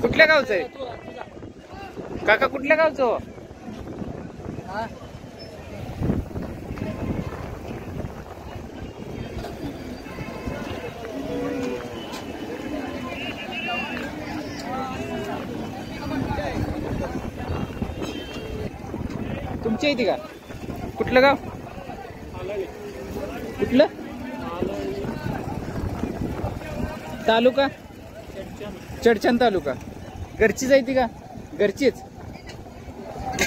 कुठल्या गावचं आहे काका? कुठल्या गावचं? तुमच्या इथे का? कुठलं गाव? कुठलं तालुका? चडचण तालुका. घरचीच आहे ती का? घरचीच.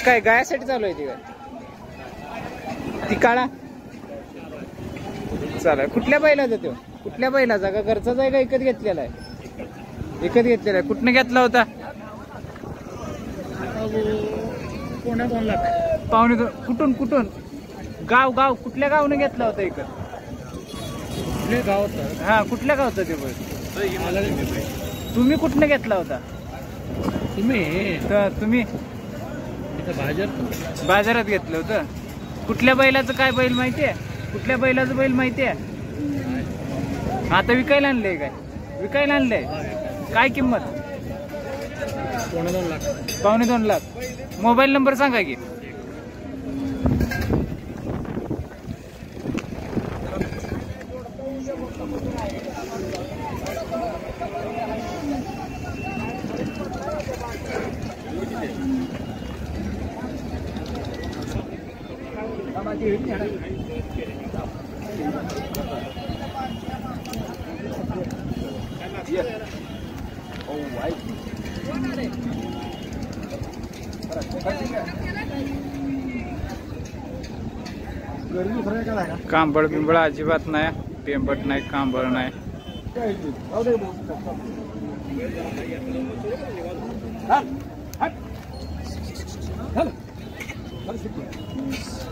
काय गायासाठी चालू आहे ती काय? ती काळा चालेल. कुठल्या बैलाचा तो? कुठल्या बैलाचा? का घरचाच आहे का विकत घेतलेला आहे? विकत घेतलेला आहे. कुठनं घेतला होता? पुणे 2 लाख. पावणे 2. कुठून कुठून? गाव कुठल्या गावने घेतला होता विकत? कुठल्या गावात? हा, कुठल्या गावचा ते बैल? तुम्ही कुठनं घेतला होता? तुम्ही बाजारात घेतलं होतं. कुठल्या बैलाचं काय बैल माहितीये? कुठल्या बैलाचं बैल माहितीये? आता विकायला आणलंय काय? विकायला आणलंय. काय किंमत? पुणे 2 लाख. पावणे 2 लाख. मोबाईल नंबर सांगा की. कांबळ बिंबळ अजिबात नाही. पेंबट नाही, कांबळ नाही.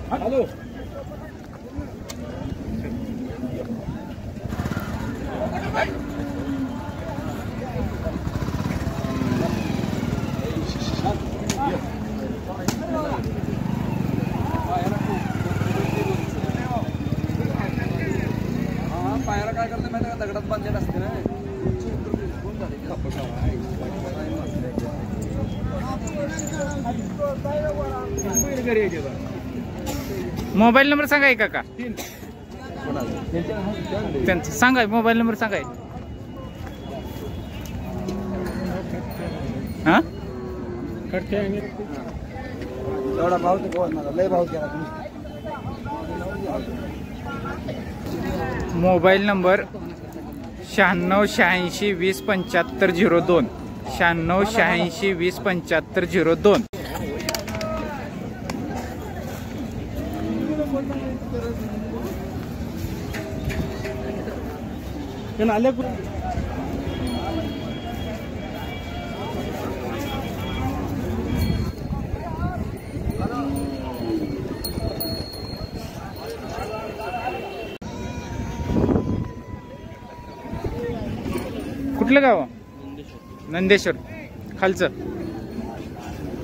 हॅलो. पायाला काय करते माहिती का? दगडात बांधलेला असते ना. मोबाईल नंबर सांगाय काका? त्यांचं सांगाय. मोबाईल नंबर सांगाय. हा, एवढा भाव तर लय भाव केला तुम्ही. Mobile number 96 86 20 75 02. 96 86 20 75 02. कुठलं गाव? नंदेश्वर. खालचं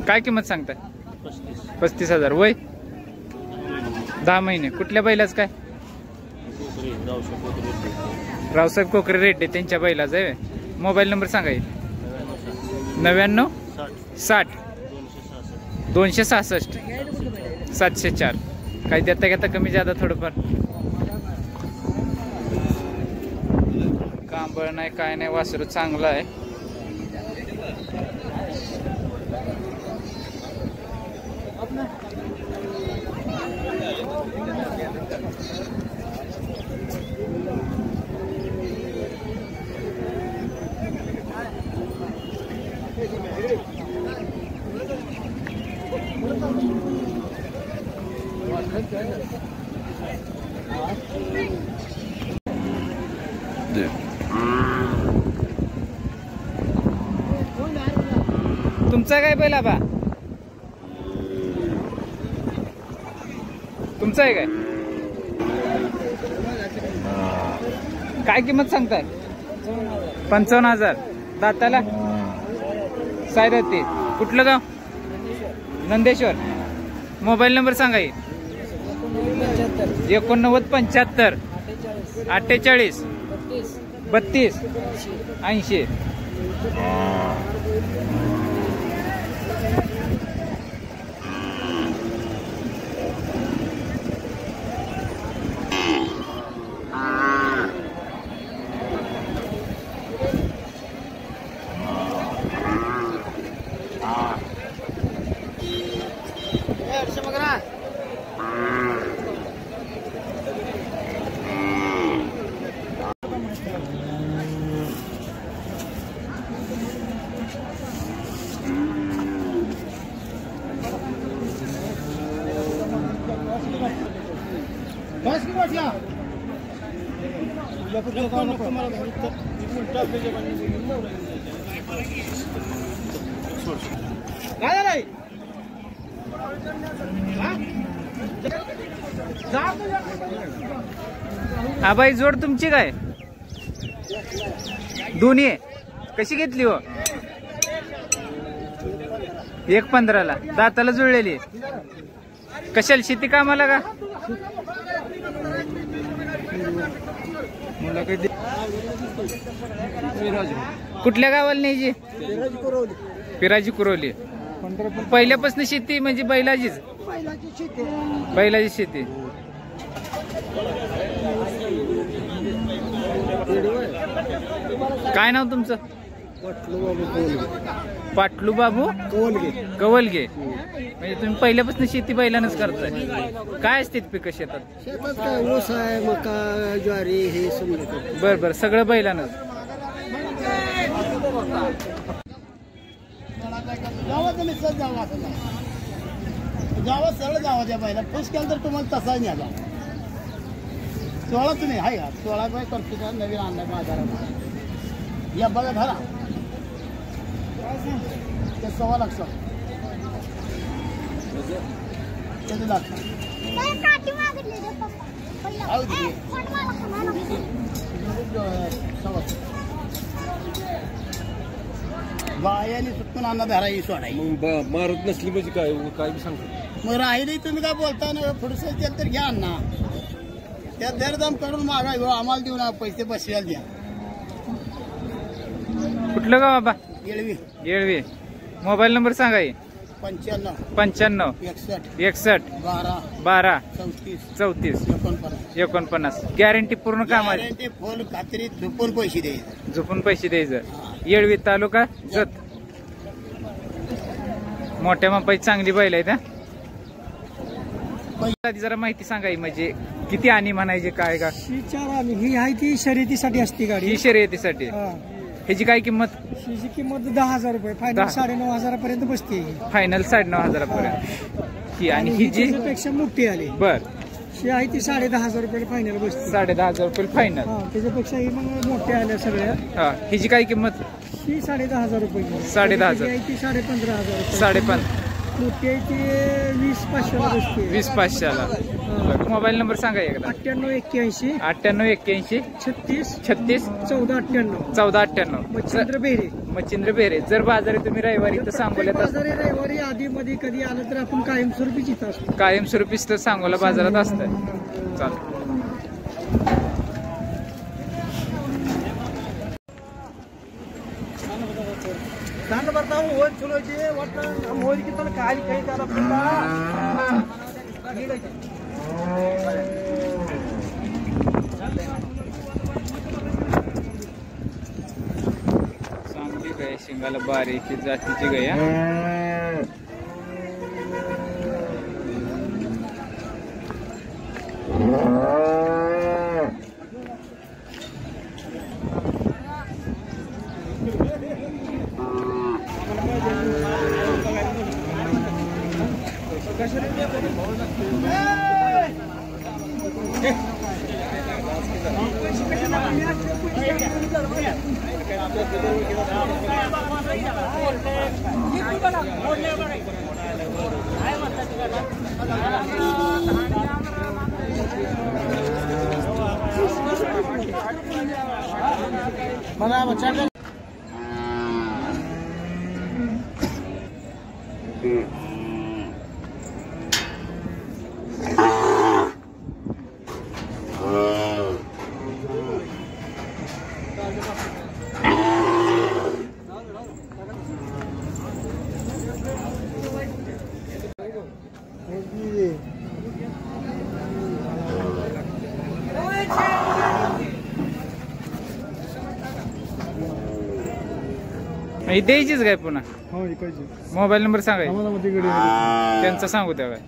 काय किंमत सांगताय? 35,000. वय 10 महिने. कुठल्या बैलाच काय? रावसाहेब कोकरे रेड्डी त्यांच्या बैलाच आहे. मोबाईल नंबर सांगा. 99 60 266 704. काही देता घेता कमी जादा थोडंफार. कांबळ नाही, काय नाही. वासरू चांगलं आहे. तुमचा काय बैल बा? तुमचा आहे काय? काय किंमत सांगताय? 55,000. दाताला सायरती. कुठलं गाव? नंदेश्वर. मोबाईल नंबर सांगा. 89 75 48 32 80. हा बाई जोड तुमची काय दोन्ही आहे कशी घेतली हो 1.15 ला दाताला जुळलेली कशाला शेती कामाला का कुठल्या गावाला न्यायची पिराजी कुरवली पहिल्यापासून शेती म्हणजे बैलाचीच बैलाची शेती काय नाव तुमचं पाटलू बाबू कवलगे म्हणजे तुम्ही पहिल्यापासून शेती बैलानच करताय काय असते पिकं शेतात शेतात काय ऊस आहे मका ज्वारी हे समजा बर बर सगळं बैलानच जावा सरळ जावा त्या बायला खुश केलं तर तुम्हाला तसा न्याला 16 तुम्ही आहे का 16 बाय करतो का नवीन आणलाय बाजारात या बघा धरा ते 1.25 लाख किती लाख बायाने सुटून आणला धरा ही सोडाय मारत नसली म्हणजे काय काय बी सांगतो मग राहिले तुम्ही काय बोलता ना थोडंसं द्या तर घ्या ना त्या दरदाम करून मागा आम्हाला देऊ ना पैसे बसवायला द्या कुठलं गाव बाबा येळवी येळवी मोबाईल नंबर सांगा 95 95 61 12 12 34 34 49 गॅरंटी पूर्ण कामाची ते फुल खात्री झोपून पैसे द्यायचे झोपून पैसे द्यायचं येळवी तालुका जत मोठ्या मापाची चांगली बैल आहे त्या जरा माहिती सांगाय म्हणजे किती आणि म्हणायचे काय का ही आहे ती शर्यतीसाठी असते गाडी ही शर्यतीसाठी ह्याची काय किंमत हिची किंमत 10,000 रुपये फायनल 9,500 पर्यंत बसते फायनल 9,500 पर्यंत ही आणि ही जी पेक्षा मोठी आली बर ही आहे ती 10,500 रुपये फायनल बसते 10,500 रुपये फायनल त्याच्यापेक्षा ही मग मोठ्या आल्या सगळ्या हा हिची काय किंमत ही 10,500 रुपये 10,500 ती 15,500 5,500 मोठी आहे ती 20,500 बसते 20,500 मोबाईल नंबर सांगा एकदा 98 91 36 36 14 98 मच्छिंद्र बेरे मच्छिंद्र बेरे जर बाजारी तुम्ही रविवारी तर सांगोल्यात बाजारी रविवारी आधी मध्ये कधी आलं तर आपण कायमस्वरूपी इथं असतो कायमस्वरूपीच तर सांगोला बाजारात असतंय चालतं दांड ಬರ್ತಾವು ಓದ್ ಚಲೋ ಐತಿ ಒಟ್ಟ ನಮ್ಮ ಓದಿಕಿಂತ ಕಾಲಿ ಕೈ ಕಾಲ चांगली गाय शिंगाला बारीक जातीची गाय मला बच्चा ही द्यायचीच काय पुन्हा मोबाईल नंबर सांगायचा त्यांचा सांगू त्या काय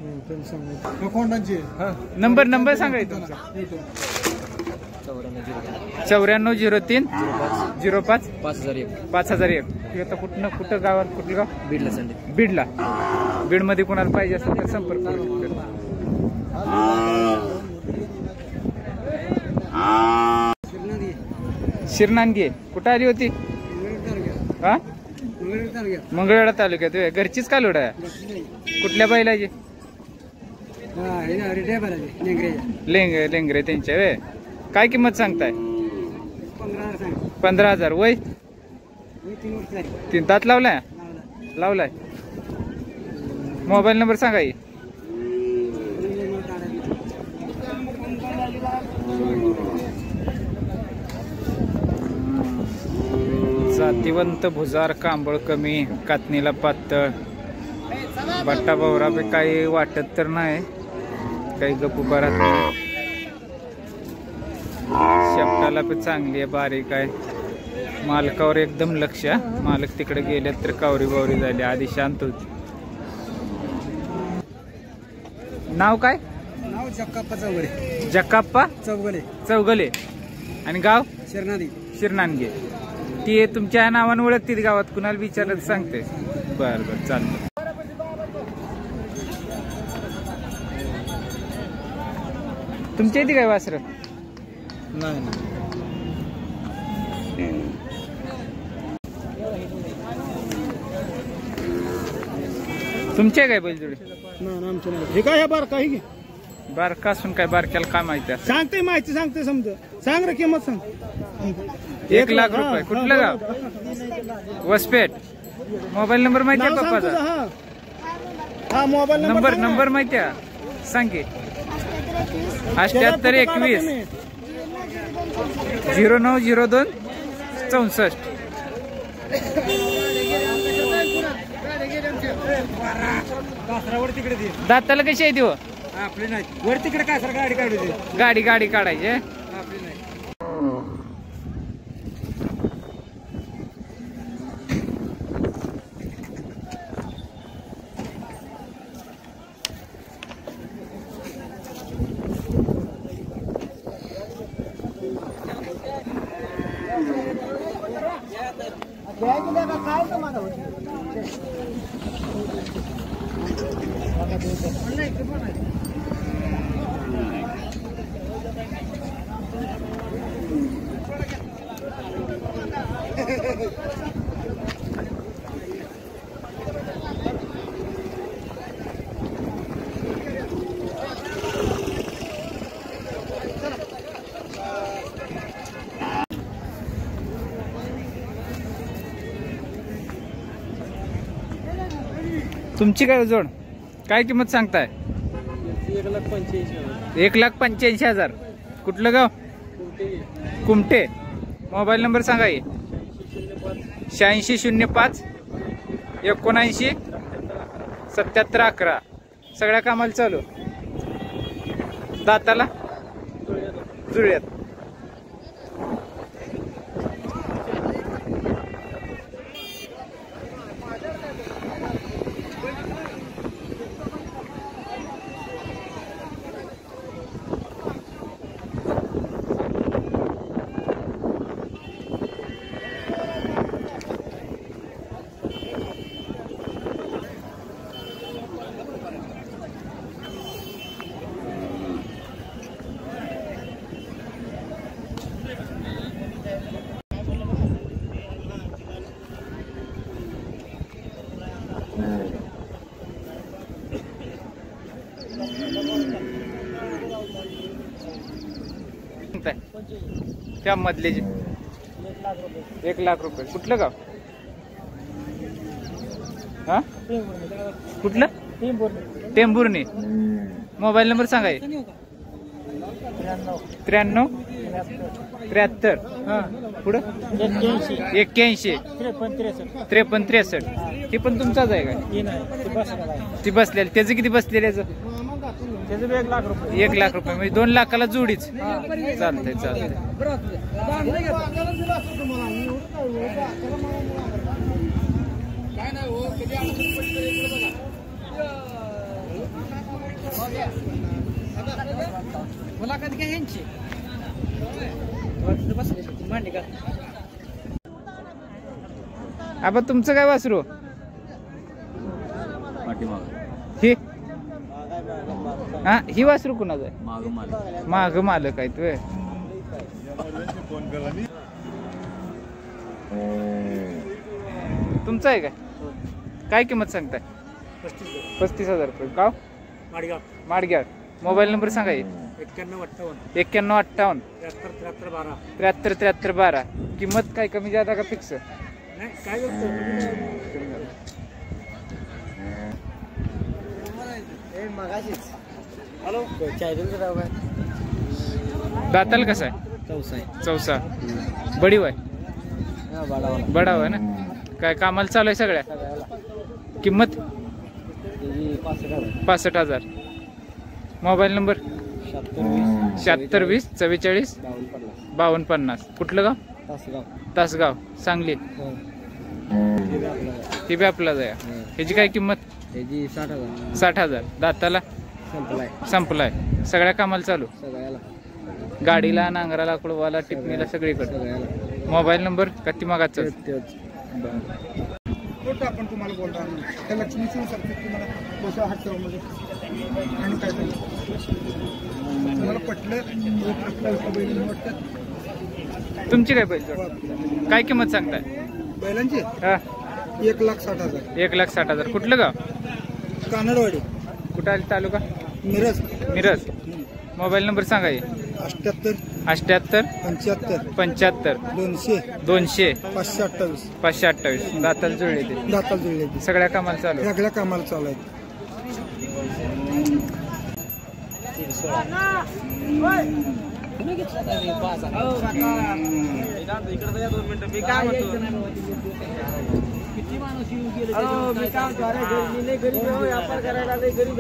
नंबर सांगायचा तुमचा 9403 05 5001. आता कुठं गावात कुठलं गाव बीडला बीडमध्ये कोणाला पाहिजे असेल तर संपर्क करू शकतो. शिरनांगी कुठं आली होती हा मंगळवेढा तालुक्यात घरचीच कालोड आहे कुठल्या बैलाची लेंगरे त्यांच्या वे काय किंमत सांगताय 15,000 वय 3 दात लावलाय मोबाईल नंबर सांगा की जातीवंत भुजार कांबळ कमी कातणीला पातळ बट्टा बावरा बी काही वाटत तर नाही काही गपुबारात शेपटाला पण चांगली आहे बारीक आहे मालकावर एकदम लक्ष मालक तिकडे गेले तर कावरी बावरी झाली आधी शांत होती. नाव काय जक्काप्पा चौगले आणि गाव शिरनांगे ती तुमच्या नावानं ओळखते गावात कुणाला विचारलं तर सांगते. बर चालतं तुमच्या इथे काय वासर नाही तुमचे काय बैलजोडी हे काय बारका आहे की बारका असून काय बारक्याला काय माहिती आहे सांगते माहिती सांगते समजा सांग रे किंमत सांग 1 लाख रुपये कुठलं गाव वसपेठ मोबाईल नंबर माहिती आहे पप्पाचा हा मोबाईल नंबर माहिती आहे सांग की 7821 0902 64. दाताला कशी आहे ती आपली नाही वर तिकडे काय सर गाडी काढू गाडी काढायची आपली नाही. तुमची काय जोड काय किंमत सांगताय 1,85,000. कुठलं गाव कुमटे मोबाईल नंबर सांगा 8605 79 77 11. सगळ्या कामाला चालू दाताला जुळ्यात त्या मधले 1,00,000 रुपये. कुठलं गाव हा कुठलं टेंभुर्णी. मोबाईल नंबर सांगा 93 73 पुढं 81 53 63. हे पण तुमचाच आहे का? ती बसलेली त्याचं किती बसलेलं याचं? 1 लाख रुपये म्हणजे 2 लाखाला जोडीच. चालतंय चालतंय. मुलाखत घ्या यांची मांडी का. आबा तुमचं काय वासरू? ही हा ही वासरू कुणाचं आहे? माग मालक आहे तू. तुमचं आहे काय? काय किंमत सांगताय? 35,000 रुपये. गाव माडगाव. मोबाईल नंबर सांगा. 9158 73 73 12. किंमत काय कमी जादा का फिक्स? दाताल कसा आहे? चौसा. बडीव आहे? बडाव आहे ना. काय कामाला चालू आहे सगळ्या? किंमत 65,000. Mobile number 7620 44 52 50. कुठलं गाव? तासगाव सांगली. ती बी आपला जाय. ह्याची काय किंमत? 60,000. दाताला संपलाय. सगळ्या कामाला चालू? गाडीला, नांगराला, कुळवाला, टिपणीला सगळीकडे. मोबाईल नंबर कती मागाचा? आपण तुम्हाला बोलणार त्या लक्ष्मी तुम्हाला कसं हात मध्ये आणि काय तुम्हाला पटलं. तुमची काय बैल? काय किंमत सांगताय बैलांची? 1,60,000. 1,60,000. कुठलं गाव? कानडवाडी. कुठं आली? तालुका मिरज. मिरज. मोबाईल नंबर सांगा. 78 78 75 75 200 200 528. 528. दाताला जुळले ते? दाताल जुळले. सगळ्या कामाला चालू? सगळ्या कामाला चालू आहे. किती माणूस येऊन गेले. मी काम घरी गरीब व्यापार करायला गरीब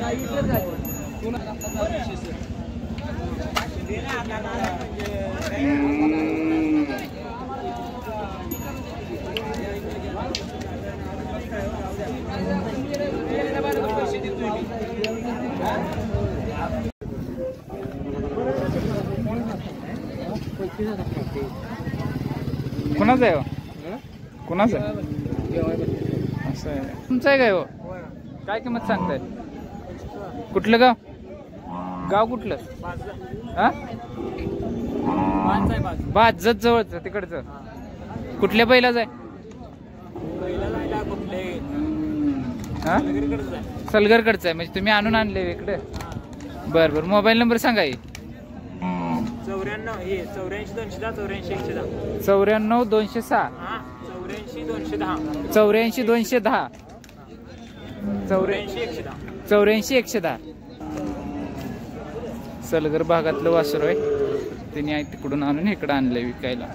कुणाचं आहे? कुणाचं असं आहे? तुमचं आहे काय हो? काय किंमत सांगताय? कुठलं गाव? गाव कुठलं? हा बाजत जवळचं तिकडचं. कुठल्या बैलाच आहे? हा सलगरकडचं आहे. म्हणजे तुम्ही आणून आणले इकडे? बर बर. मोबाईल नंबर सांगा. 94 206 84 210 84 110. सलगर भागातलं वासरू आहे. त्यांनी तिकडून आणून इकडं आणलंय विकायला.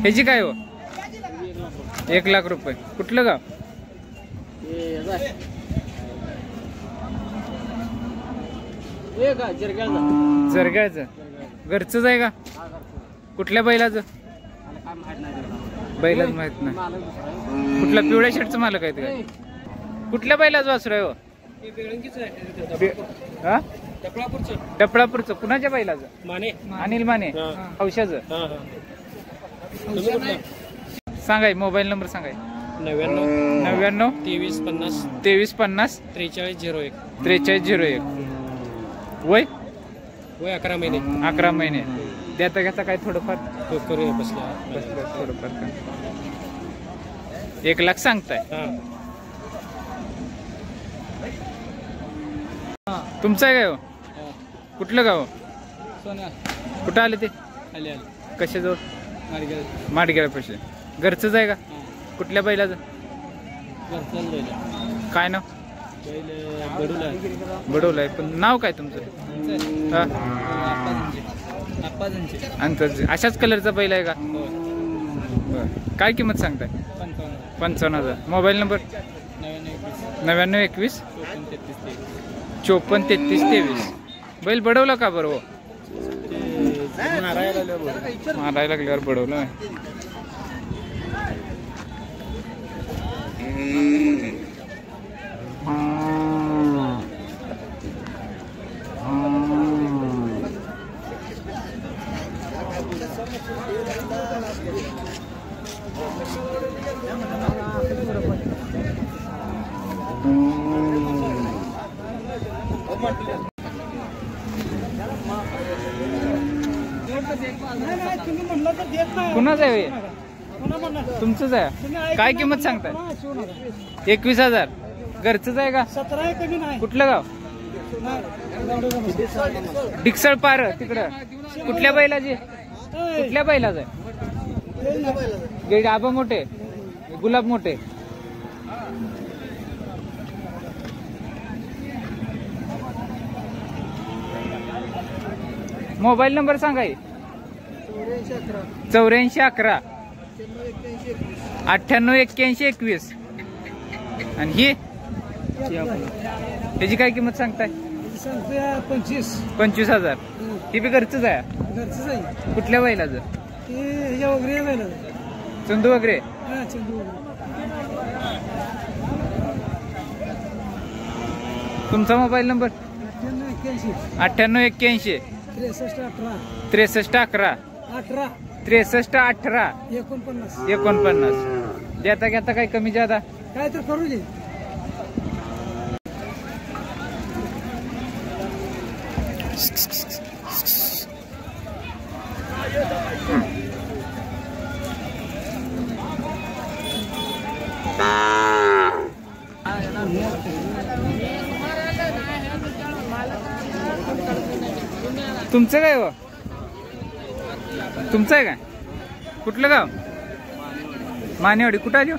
ह्याची काय हो? 1 लाख रुपये. कुठलं गाव? जरगाळचं. घरचंच आहे का? कुठल्या बैलाचं? बैलाच माहित नाही. कुठल्या पिवळ्या शर्टचं मालक आहे काय? कुठल्या बैलाचं वासरू आहे हो? टपळापूरचं. कुणाच्या बैलाचं? अनिल माने. औषधाचं सांगाय. मोबाईल नंबर सांगाय. 99 2350 2350 4301 4301. वय वय 11 महिने 11 महिने. देता घेता काय थोडंफार करूया बसल्या थोडंफार का 1 लाख सांगताय. तुमचं आहे काय हो? कुठलं गाव? सोन्या कुठं आले ते? आले कशाजवळ? आले माडगेळापाशी. घरचंच आहे का? कुठल्या बैलाचं? काय नाव? बडोला आहे. पण नाव काय तुमचं? हा अंतरचे. अशाच कलरचा बैल आहे का? बरं. काय किंमत सांगताय? 55,000. Mobile number? 9921 54 33 23. बैल बडवला का बरं? मारायला लागल्यावर बडवलं. कुणाच आहे? तुमचंच आहे. काय किंमत सांगताय? 21,000. घरचंच आहे का? 17 कमी नाही. कुठलं गाव? डिक्सळ पार तिकडं. कुठल्या बैलाची? कुठल्या बैलाचं आहे? आबा मोठे, गुलाब मोठे. मोबाईल नंबर सांगा. 8411 988121. आणि ही त्याची काय किंमत सांगताय? 25,000. ही बी घरचंच आहे. कुठल्या बैलाचं? चंदू वगैरे. तुमचा मोबाईल नंबर? 9881 63 11 63 18 49. देता घेता काही कमी जादा काय तर करू दे. तुमचं काय हो? तुमचं आहे काय? कुठलं गाव? मानेवाडी. कुठं आली?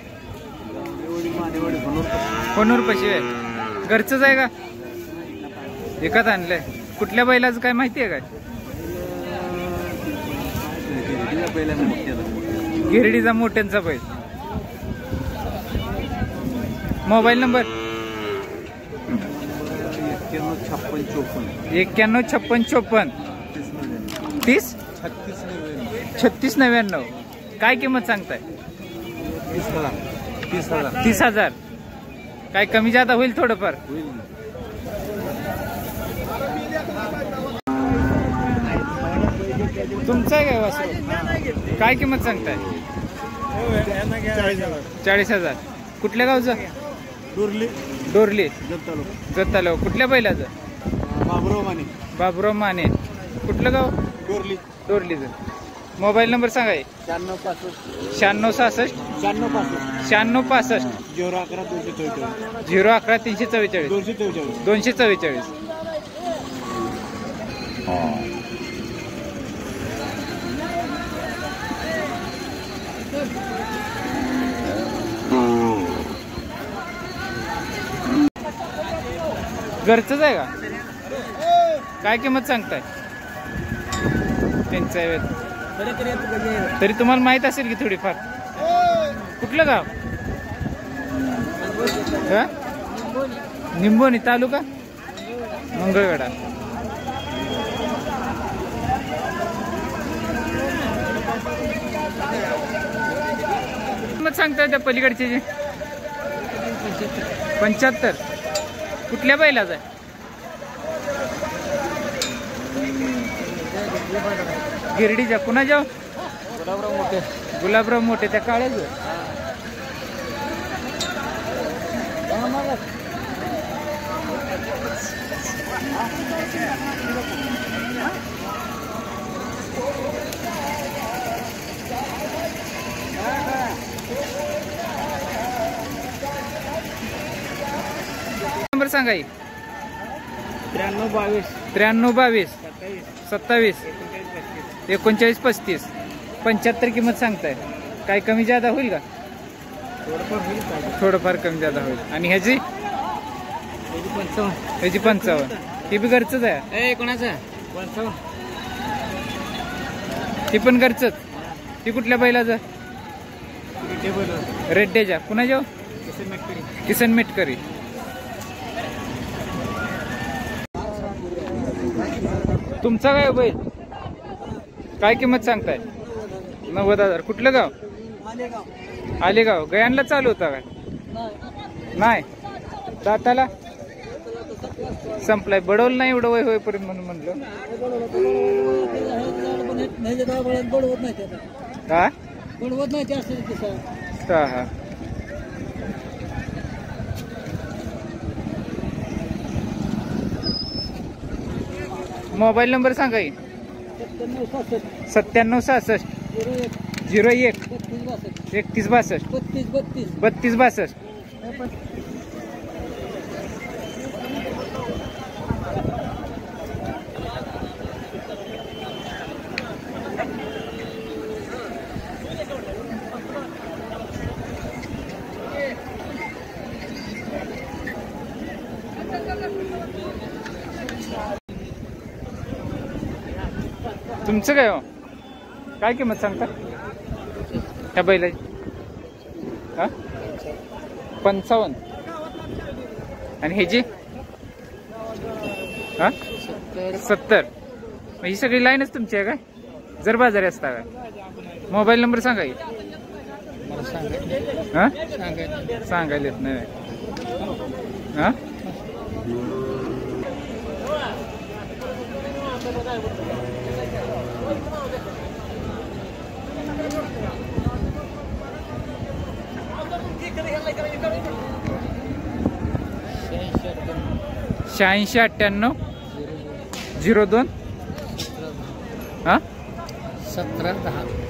कोणूर पशी आहे. घरचंच आहे का? एकाच आणलंय. कुठल्या बैलाचं काय माहिती आहे काय? गिरडीचा मोठ्यांचा बैल. Mobile number? 91 56 54 30 36 99. काय किंमत सांगताय? 30,000. काय कमी जादा होईल थोडंफार? तुमचं आहे काय वासरू? काय किंमत सांगताय? 40,000. कुठल्या गावचं? डोरली जत तालुका. कुठल्या बैलाचं? बाबुराव माने. कुठलं गाव? डोरलीचं. मोबाईल नंबर सांगा. 96 66 96 65 011 344 244. घरचंच आहे का? काय किंमत सांगताय? त्यांचं आहे. तरी तुम्हाला माहित असेल की थोडीफार. कुठलं गाव? निंबोनी तालुका मंगळवेढा. किंमत सांगताय त्या पलीकडची? 75. कुठल्या बैलाचं आहे? गिरडीच्या. कुणाच्या? गुलाबराव मोठे. त्या काळ्याचं. नंबर सांगा की. 93 92 22 27 39 35 75 किंमत सांगताय. काय कमी जादा होईल का? थोडंफार कमी जादा होईल. आणि ह्याची 55. ही बी घरचंच आहे. कोणाचं 55 ती पण घरचंच. ती कुठल्या बैलाचं? रेड्डेच्या. कुणाच्या? किसन मेटकरी. तुमचा काय बैल? काय किंमत सांगताय? 90,000. कुठलं गाव? आलेगाव. गयांना चालू होता काय? नाही. दाताला संपलाय. बडवलं नाही एवढं वय होईपर्यंत म्हणून म्हणलं. हा हा हा. मोबाईल नंबर सांगा की. 97 66 01 31 62 32 62. तुमचं काय हो? काय किंमत सांगता त्या बैलाची? हा 55. आणि ह्याची? हा 70. ही सगळी लाईनच तुमची आहे काय? जर बाजारी असता काय? मोबाईल नंबर सांगा की. हा सांगायला येत नाही. हा शहाऐंशी 98 02 हा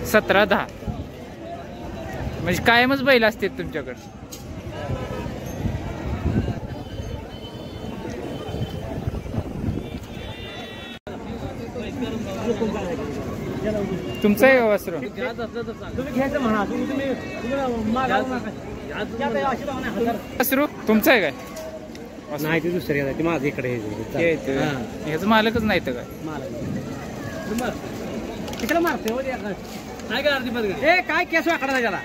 17 10. म्हणजे कायमच बैल असते तुमच्याकडे? तुमचं आहे वासरू? वासरू तुमचं आहे काय? नाही ते दुसरे ते माझं इकडे ह्याच मालकच नाही तर काय? तिकडे मारते काय केस वाकडा त्याला.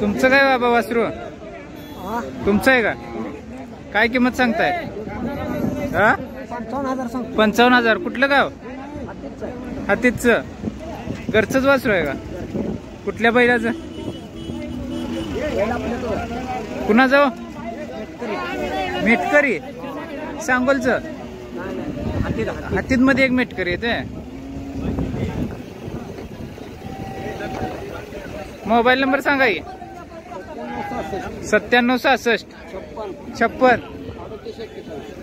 तुमचं काय बाबा वासरू? तुमचं आहे का? काय किंमत सांगताय? हा 55,000. कुठलं गाव? हातीचं. घरचंच वासरू आहे का? कुठल्या बैलाचं? कुणाचं? मेटकरी. सांगोलचं. हातीत मध्ये एक मेटकरी येते. मोबाईल नंबर सांगा की. 97 66 56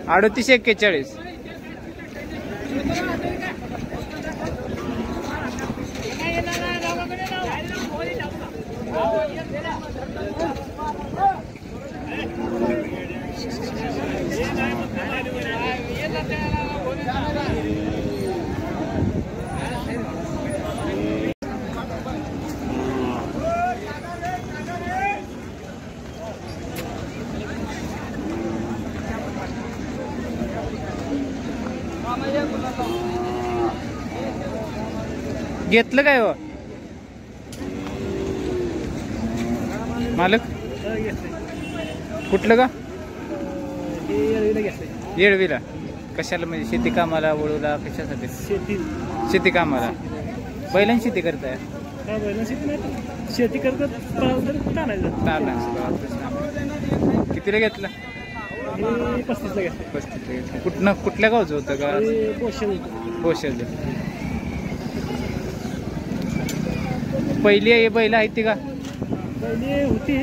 38 41. घेतलं काय हो मालक? कुठलं का? येळवीला. कशाला म्हणजे शेती कामाला वळूला कशासाठी? शेती कामाला. बैलांची शेती करताय? शेती करतात. कितीला घेतला? 35ला घेतलं. 35ला घेतला. कुठल्या गावचं होतं का? पोशेल. पहिली बैल आहे ती का? होती